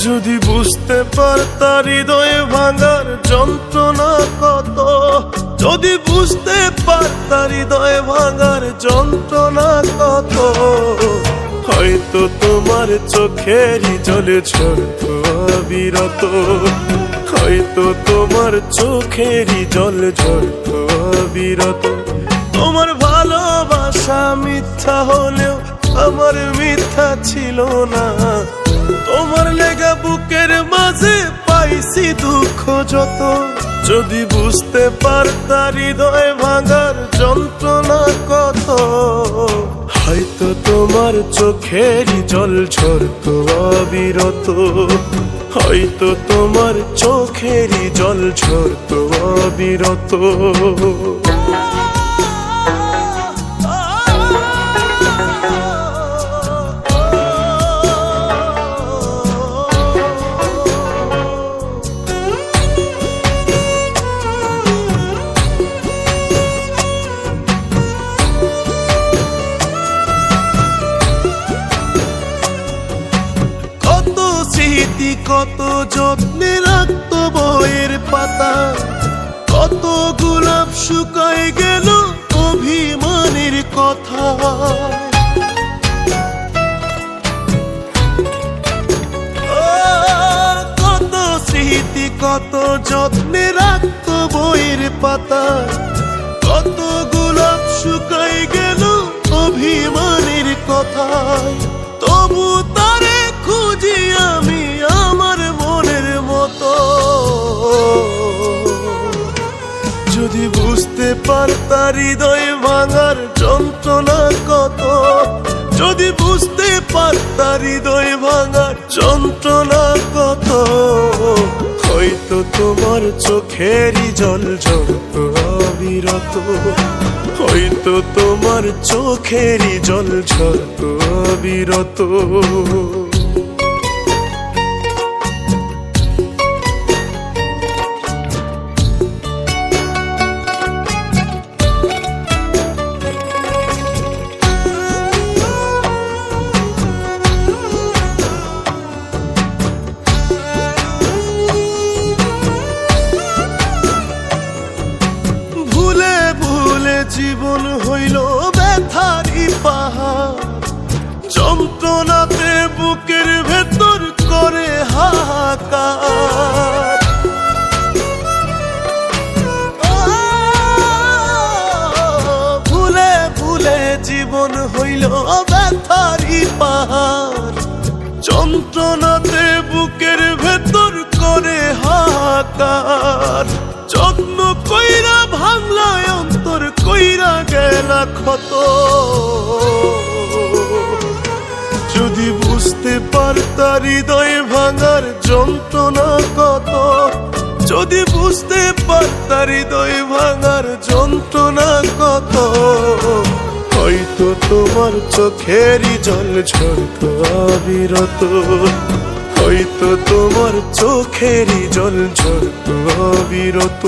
যদি বুঝতে পারতা হৃদয় ভাঙার যন্ত্রণা কত, যদি বুঝতে পারতা হৃদয় ভাঙার যন্ত্রণা কত, হয়তো তোমার চোখেরই জলে ঝরতো অবিরত, হয়তো তোমার চোখেরই জল ঝরতো অবিরত। তোমার ভালোবাসা মিথ্যা হলেও আমার মিথ্যা ছিল না, তোমার লেগা বুকের মাঝে পাইছি দুঃখ যত। যদি বুঝতে পারতা হৃদয় ভাঙার যন্ত্রণা কত, হয়তো তোমার চোখেরই জল ঝরতো অবিরত, হয়তো তোমার চোখেরই জল ঝরতো অবিরত। কত যত্নে রাখতো বইয়ের পাতা, কত গোলাপ শুকায় গেল অভিমানের কথা। কত স্মৃতি কত যত্নে রাখতো বইয়ের পাতা, কত গোলাপ শুকায় গেল অভিমানের কথা। তবু তারে খুঁজি আমি আমার মনের মতো। যদি বুঝতে পারতা হৃদয় ভাঙার যন্ত্রণা কত, যদি বুঝতে পারতা হৃদয় ভাঙার যন্ত্রণা কত, হয়তো তোমার চোখেরই জল ঝরতো অবিরত, হয়তো তোমার চোখেরই জল ঝরতো অবিরত। জীবন হইল ব্যথারি পাহাড়, যন্ত্রণাতে বুকের ভেতর করে হাহাকার। ভুলে ভুলে জীবন হইল ব্যথারি পাহাড়, যন্ত্রণাতে বুকের ভেতর করে হাহাকার। যত্ন কইরা ভাঙলায় অন্তর কইরা গেলা ক্ষত। যদি বুঝতে পারতা হৃদয় ভাঙার যন্ত্রণা কত, যদি বুঝতে পারতা হৃদয় ভাঙার যন্ত্রণা কত, হয়তো তোমার চোখেরই জল ঝরতো অবিরত, হয়তো তোমার চোখেরই জল ঝরতো অবিরত।